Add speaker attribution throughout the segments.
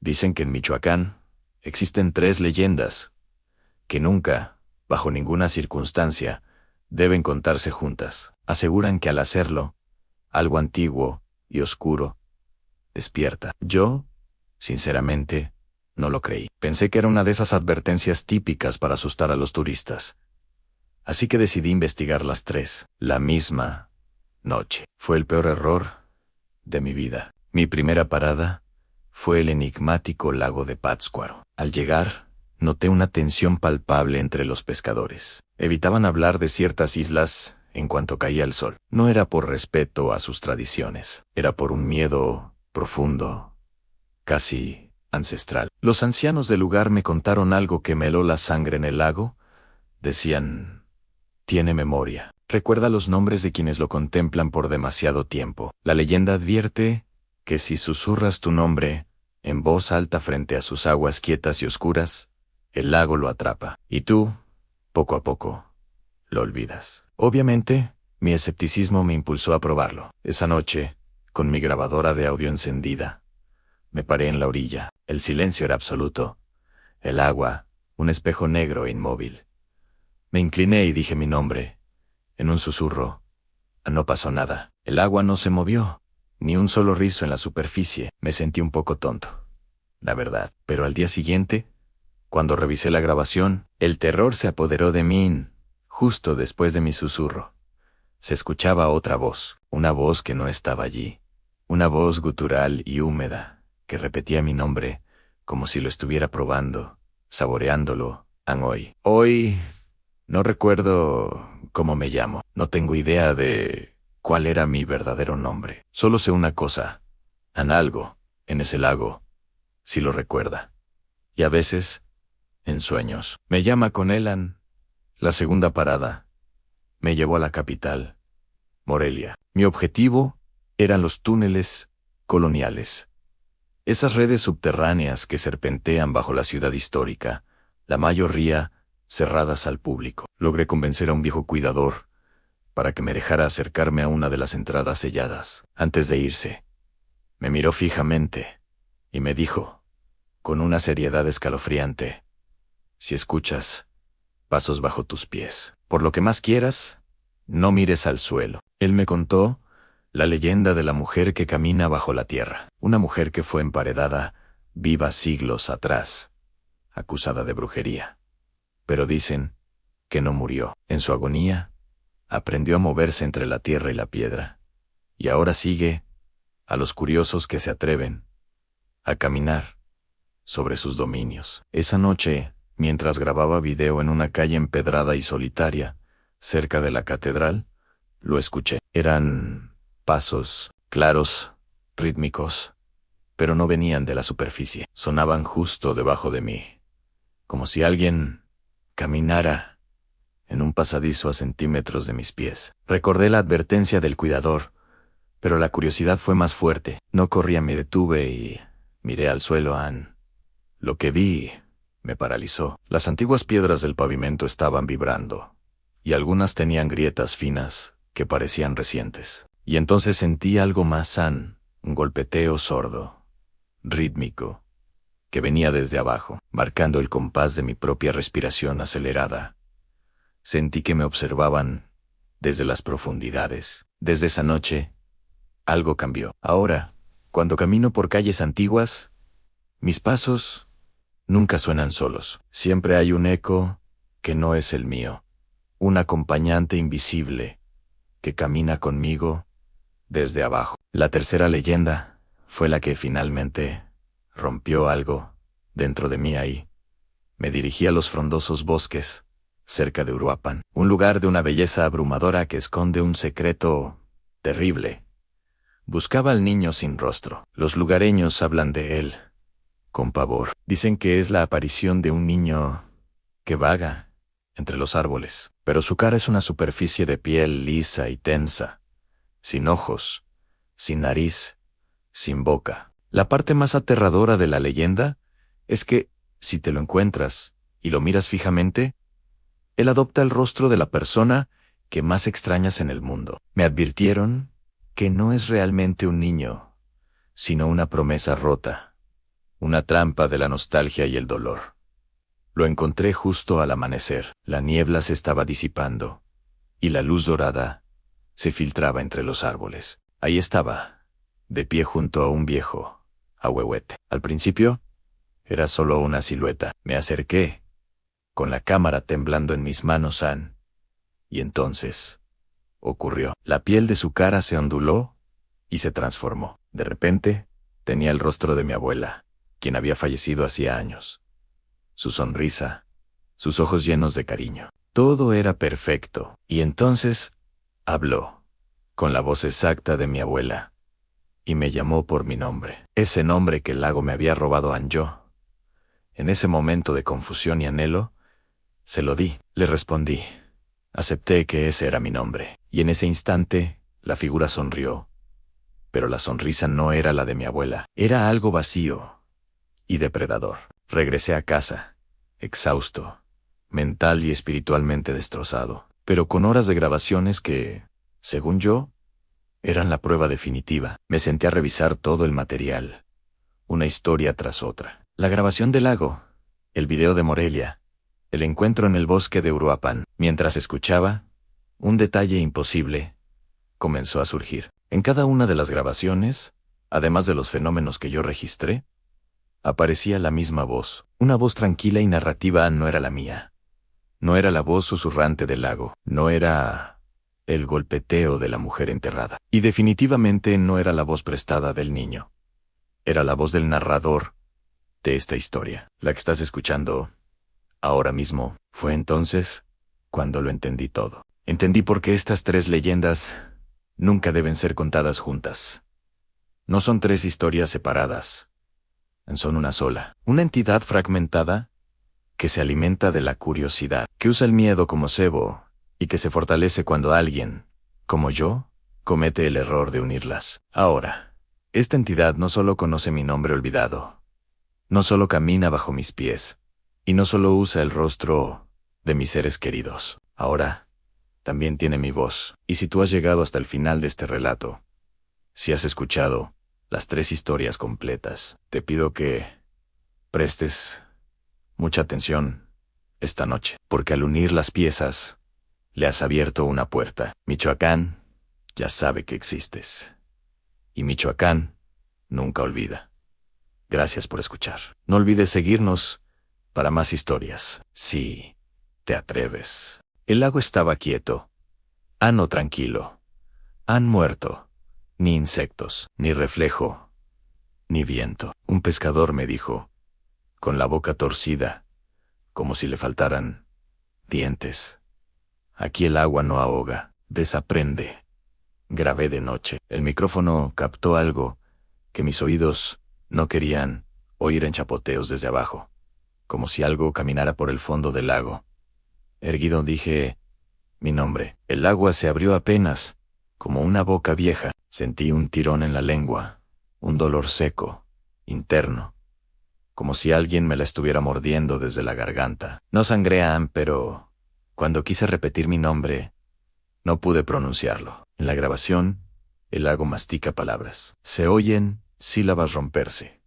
Speaker 1: Dicen que en Michoacán existen 3 leyendas que nunca, bajo ninguna circunstancia, deben contarse juntas. Aseguran que al hacerlo, algo antiguo y oscuro despierta. Yo, sinceramente, no lo creí. Pensé que era una de esas advertencias típicas para asustar a los turistas. Así que decidí investigar las 3, la misma noche. Fue el peor error de mi vida. Mi primera parada fue el enigmático lago de Pátzcuaro. Al llegar, noté una tensión palpable entre los pescadores. Evitaban hablar de ciertas islas en cuanto caía el sol. No era por respeto a sus tradiciones, era por un miedo profundo, casi ancestral. Los ancianos del lugar me contaron algo que me heló la sangre en el lago. Decían: tiene memoria. Recuerda los nombres de quienes lo contemplan por demasiado tiempo. La leyenda advierte que si susurras tu nombre en voz alta frente a sus aguas quietas y oscuras, el lago lo atrapa. Y tú, poco a poco, lo olvidas. Obviamente, mi escepticismo me impulsó a probarlo. Esa noche, con mi grabadora de audio encendida, me paré en la orilla. El silencio era absoluto. El agua, un espejo negro e inmóvil. Me incliné y dije mi nombre, en un susurro. No pasó nada. El agua no se movió, ni un solo rizo en la superficie. Me sentí un poco tonto, la verdad. Pero al día siguiente, cuando revisé la grabación, el terror se apoderó de mí. Justo después de mi susurro, se escuchaba otra voz, una voz que no estaba allí. Una voz gutural y húmeda, que repetía mi nombre, como si lo estuviera probando, saboreándolo. Hoy no recuerdo cómo me llamo. No tengo idea de cuál era mi verdadero nombre. Solo sé una cosa: algo en ese lago, si lo recuerda. Y a veces, en sueños, me llama con Elan. La segunda parada me llevó a la capital, Morelia. Mi objetivo eran los túneles coloniales. Esas redes subterráneas que serpentean bajo la ciudad histórica, la mayoría cerradas al público. Logré convencer a un viejo cuidador para que me dejara acercarme a una de las entradas selladas. Antes de irse, me miró fijamente y me dijo, con una seriedad escalofriante: si escuchas pasos bajo tus pies, por lo que más quieras, no mires al suelo. Él me contó la leyenda de la mujer que camina bajo la tierra. Una mujer que fue emparedada viva siglos atrás, acusada de brujería. Pero dicen que no murió. En su agonía, aprendió a moverse entre la tierra y la piedra. Y ahora sigue a los curiosos que se atreven a caminar sobre sus dominios. Esa noche, mientras grababa video en una calle empedrada y solitaria, cerca de la catedral, lo escuché. Eran pasos claros, rítmicos, pero no venían de la superficie. Sonaban justo debajo de mí, como si alguien caminara en un pasadizo a centímetros de mis pies. Recordé la advertencia del cuidador, pero la curiosidad fue más fuerte. No corría, me detuve y miré al suelo. Lo que vi me paralizó. Las antiguas piedras del pavimento estaban vibrando, y algunas tenían grietas finas que parecían recientes. Y entonces sentí algo más, un golpeteo sordo, rítmico, que venía desde abajo, marcando el compás de mi propia respiración acelerada. Sentí que me observaban desde las profundidades. Desde esa noche, algo cambió. Ahora, cuando camino por calles antiguas, mis pasos nunca suenan solos. Siempre hay un eco que no es el mío, un acompañante invisible que camina conmigo desde abajo. La tercera leyenda fue la que finalmente rompió algo dentro de mí. Ahí me dirigí a los frondosos bosques cerca de Uruapan, un lugar de una belleza abrumadora que esconde un secreto terrible. Buscaba al niño sin rostro. Los lugareños hablan de él con pavor. Dicen que es la aparición de un niño que vaga entre los árboles, pero su cara es una superficie de piel lisa y tensa, sin ojos, sin nariz, sin boca. La parte más aterradora de la leyenda es que, si te lo encuentras y lo miras fijamente, él adopta el rostro de la persona que más extrañas en el mundo. Me advirtieron que no es realmente un niño, sino una promesa rota, una trampa de la nostalgia y el dolor. Lo encontré justo al amanecer. La niebla se estaba disipando, y la luz dorada se filtraba entre los árboles. Ahí estaba, de pie junto a un viejo ahuehuete. Al principio, era solo una silueta. Me acerqué, con la cámara temblando en mis manos, y entonces ocurrió. La piel de su cara se onduló y se transformó. De repente, tenía el rostro de mi abuela, quien había fallecido hacía años. Su sonrisa, sus ojos llenos de cariño. Todo era perfecto. Y entonces, habló, con la voz exacta de mi abuela, y me llamó por mi nombre. Ese nombre que el lago me había robado Anjo. En ese momento de confusión y anhelo, se lo di. Le respondí. Acepté que ese era mi nombre. Y en ese instante, la figura sonrió. Pero la sonrisa no era la de mi abuela. Era algo vacío y depredador. Regresé a casa, exhausto, mental y espiritualmente destrozado, pero con horas de grabaciones que, según yo, eran la prueba definitiva. Me senté a revisar todo el material, una historia tras otra. La grabación del lago, el video de Morelia, el encuentro en el bosque de Uruapan. Mientras escuchaba, un detalle imposible comenzó a surgir. En cada una de las grabaciones, además de los fenómenos que yo registré, aparecía la misma voz. Una voz tranquila y narrativa. No era la mía. No era la voz susurrante del lago. No era el golpeteo de la mujer enterrada. Y definitivamente no era la voz prestada del niño. Era la voz del narrador de esta historia. La que estás escuchando ahora mismo. Fue entonces cuando lo entendí todo. Entendí por qué estas tres leyendas nunca deben ser contadas juntas. No son tres historias separadas. Son una sola. Una entidad fragmentada que se alimenta de la curiosidad, que usa el miedo como cebo y que se fortalece cuando alguien, como yo, comete el error de unirlas. Ahora, esta entidad no solo conoce mi nombre olvidado, no solo camina bajo mis pies, y no solo usa el rostro de mis seres queridos. Ahora, también tiene mi voz. Y si tú has llegado hasta el final de este relato, si has escuchado las tres historias completas, te pido que prestes mucha atención esta noche, porque al unir las piezas, le has abierto una puerta. Michoacán ya sabe que existes. Y Michoacán nunca olvida. Gracias por escuchar. No olvides seguirnos para más historias, si te atreves. El lago estaba quieto, ano tranquilo. Han muerto. Ni insectos, ni reflejo, ni viento. Un pescador me dijo, con la boca torcida, como si le faltaran dientes. Aquí el agua no ahoga, desaprende. Grabé de noche. El micrófono captó algo que mis oídos no querían oír en chapoteos desde abajo, como si algo caminara por el fondo del lago. Erguido dije mi nombre. El agua se abrió apenas, como una boca vieja. Sentí un tirón en la lengua, un dolor seco, interno, como si alguien me la estuviera mordiendo desde la garganta. No sangré, pero cuando quise repetir mi nombre, no pude pronunciarlo. En la grabación, el lago mastica palabras. Se oyen sílabas romperse,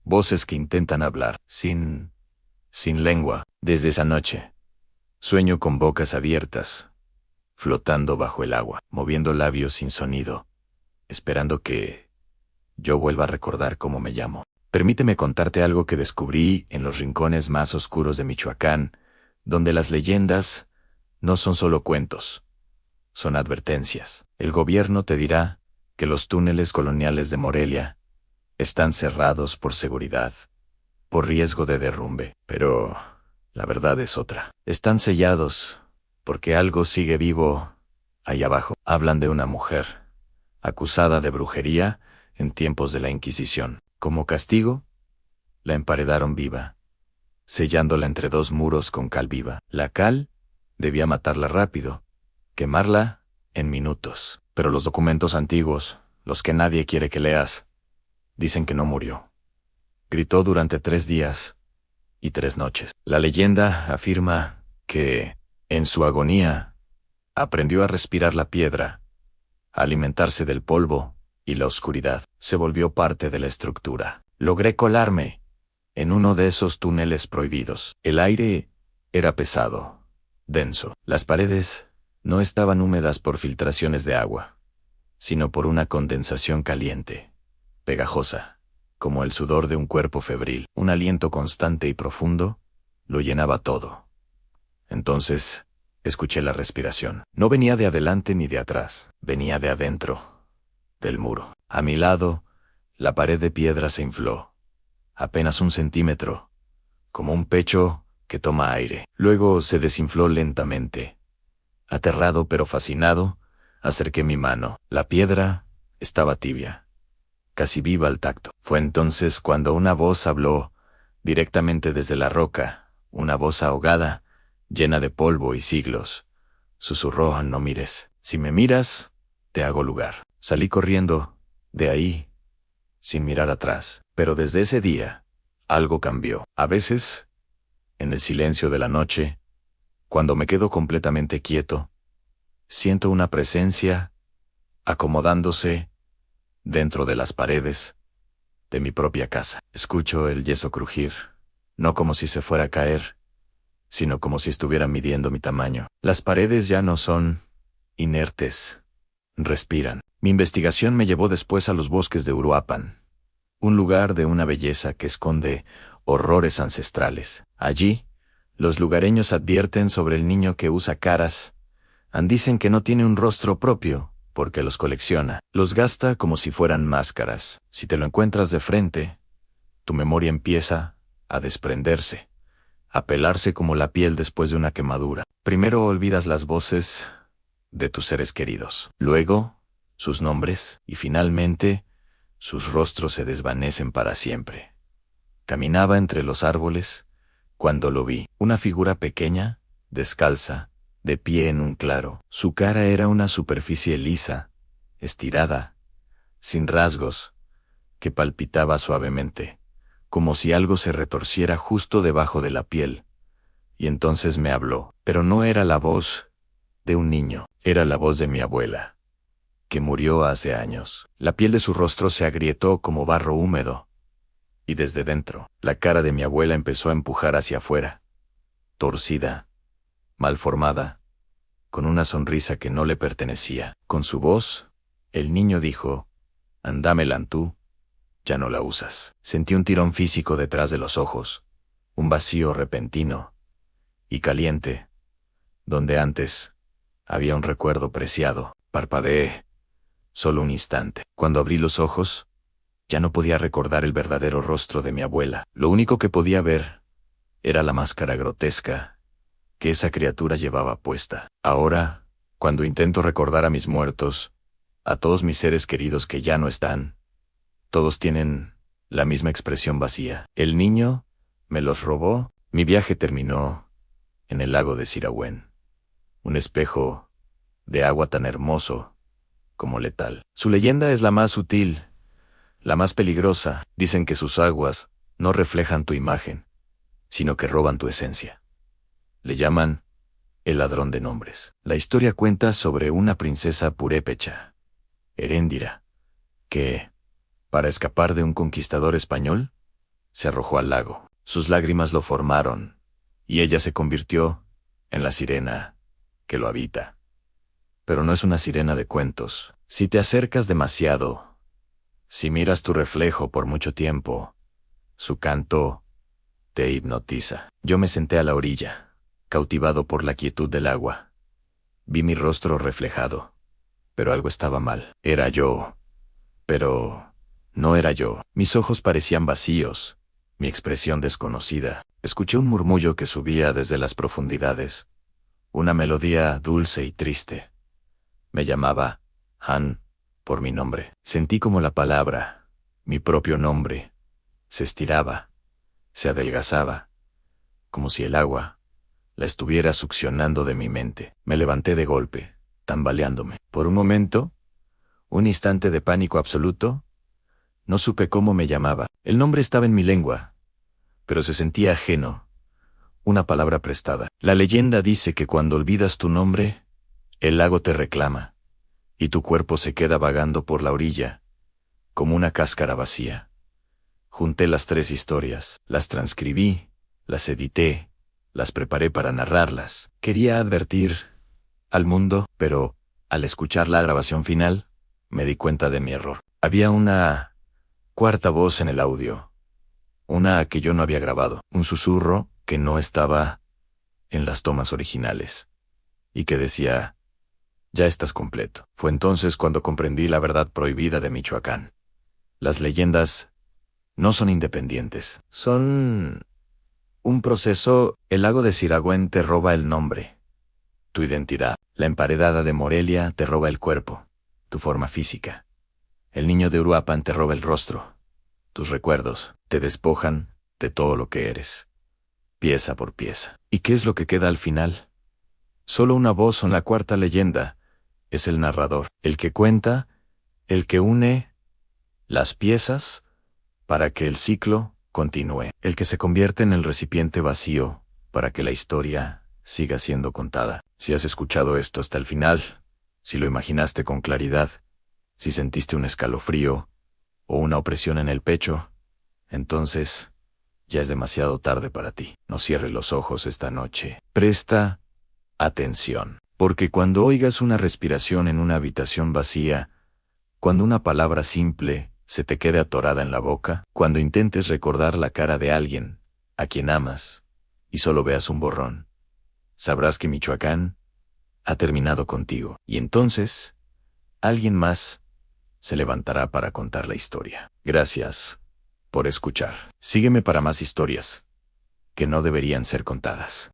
Speaker 1: voces que intentan hablar, sin lengua. Desde esa noche, sueño con bocas abiertas, flotando bajo el agua, moviendo labios sin sonido, esperando que yo vuelva a recordar cómo me llamo. Permíteme contarte algo que descubrí en los rincones más oscuros de Michoacán, donde las leyendas no son solo cuentos, son advertencias. El gobierno te dirá que los túneles coloniales de Morelia están cerrados por seguridad, por riesgo de derrumbe, pero la verdad es otra. Están sellados porque algo sigue vivo ahí abajo. Hablan de una mujer acusada de brujería en tiempos de la Inquisición. Como castigo, la emparedaron viva, sellándola entre dos muros con cal viva. La cal debía matarla rápido, quemarla en minutos. Pero los documentos antiguos, los que nadie quiere que leas, dicen que no murió. Gritó durante 3 días y 3 noches. La leyenda afirma que, en su agonía, aprendió a respirar la piedra, a alimentarse del polvo y la oscuridad. Se volvió parte de la estructura. Logré colarme, en uno de esos túneles prohibidos. El aire era pesado, denso. Las paredes no estaban húmedas por filtraciones de agua, sino por una condensación caliente, pegajosa, como el sudor de un cuerpo febril. Un aliento constante y profundo lo llenaba todo. Entonces, escuché la respiración. No venía de adelante ni de atrás, venía de adentro, del muro. A mi lado, la pared de piedra se infló, apenas 1 centímetro, como un pecho que toma aire. Luego se desinfló lentamente. Aterrado pero fascinado, acerqué mi mano. La piedra estaba tibia, casi viva al tacto. Fue entonces cuando una voz habló directamente desde la roca, una voz ahogada, llena de polvo y siglos. Susurró: no mires. Si me miras, te hago lugar. Salí corriendo de ahí, sin mirar atrás. Pero desde ese día, algo cambió. A veces, en el silencio de la noche, cuando me quedo completamente quieto, siento una presencia acomodándose dentro de las paredes de mi propia casa. Escucho el yeso crujir, no como si se fuera a caer, sino como si estuviera midiendo mi tamaño. Las paredes ya no son inertes, respiran. Mi investigación me llevó después a los bosques de Uruapan, un lugar de una belleza que esconde horrores ancestrales. Allí, los lugareños advierten sobre el niño que usa caras. Dicen que no tiene un rostro propio, porque los colecciona. Los gasta como si fueran máscaras. Si te lo encuentras de frente, tu memoria empieza a desprenderse, a pelarse como la piel después de una quemadura. Primero olvidas las voces de tus seres queridos, luego sus nombres, y finalmente sus rostros se desvanecen para siempre. Caminaba entre los árboles cuando lo vi, una figura pequeña, descalza, de pie en un claro. Su cara era una superficie lisa, estirada, sin rasgos, que palpitaba suavemente, como si algo se retorciera justo debajo de la piel. Y entonces me habló, pero no era la voz de un niño, era la voz de mi abuela, que murió hace años. La piel de su rostro se agrietó como barro húmedo, y desde dentro, la cara de mi abuela empezó a empujar hacia afuera, torcida, malformada, con una sonrisa que no le pertenecía. Con su voz, el niño dijo: «Dámela tú, ya no la usas». Sentí un tirón físico detrás de los ojos, un vacío repentino y caliente, donde antes había un recuerdo preciado. Parpadeé, solo un instante. Cuando abrí los ojos, ya no podía recordar el verdadero rostro de mi abuela. Lo único que podía ver era la máscara grotesca que esa criatura llevaba puesta. Ahora, cuando intento recordar a mis muertos, a todos mis seres queridos que ya no están, todos tienen la misma expresión vacía. El niño me los robó. Mi viaje terminó en el lago de Sirahuén, un espejo de agua tan hermoso como letal. Su leyenda es la más sutil, la más peligrosa. Dicen que sus aguas no reflejan tu imagen, sino que roban tu esencia. Le llaman el ladrón de nombres. La historia cuenta sobre una princesa purépecha, Heréndira, que, para escapar de un conquistador español, se arrojó al lago. Sus lágrimas lo formaron, y ella se convirtió en la sirena que lo habita. Pero no es una sirena de cuentos. Si te acercas demasiado, si miras tu reflejo por mucho tiempo, su canto te hipnotiza. Yo me senté a la orilla, cautivado por la quietud del agua. Vi mi rostro reflejado, pero algo estaba mal. Era yo, pero no era yo. Mis ojos parecían vacíos, mi expresión desconocida. Escuché un murmullo que subía desde las profundidades, una melodía dulce y triste. Me llamaba Han por mi nombre. Sentí como la palabra, mi propio nombre, se estiraba, se adelgazaba, como si el agua la estuviera succionando de mi mente. Me levanté de golpe, tambaleándome. Por un momento, un instante de pánico absoluto, no supe cómo me llamaba. El nombre estaba en mi lengua, pero se sentía ajeno, una palabra prestada. La leyenda dice que cuando olvidas tu nombre, el lago te reclama, y tu cuerpo se queda vagando por la orilla, como una cáscara vacía, Junté las 3 historias, las transcribí, las edité, las preparé para narrarlas. Quería advertir al mundo, pero al escuchar la grabación final, me di cuenta de mi error. Había una cuarta voz en el audio, una que yo no había grabado, un susurro que no estaba en las tomas originales y que decía: ya estás completo. Fue entonces cuando comprendí la verdad prohibida de Michoacán. Las leyendas no son independientes, son un proceso. El lago de Siragüen te roba el nombre, tu identidad. La emparedada de Morelia te roba el cuerpo, tu forma física. El niño de Uruapan te roba el rostro, tus recuerdos. Te despojan de todo lo que eres, pieza por pieza. ¿Y qué es lo que queda al final? Solo una voz en la cuarta leyenda. Es el narrador, el que cuenta, el que une las piezas para que el ciclo continúe, el que se convierte en el recipiente vacío para que la historia siga siendo contada. Si has escuchado esto hasta el final, si lo imaginaste con claridad, si sentiste un escalofrío o una opresión en el pecho, entonces ya es demasiado tarde para ti. No cierres los ojos esta noche. Presta atención, porque cuando oigas una respiración en una habitación vacía, cuando una palabra simple se te quede atorada en la boca, cuando intentes recordar la cara de alguien a quien amas y solo veas un borrón, sabrás que Michoacán ha terminado contigo, y entonces alguien más se levantará para contar la historia. Gracias por escuchar. Sígueme para más historias que no deberían ser contadas.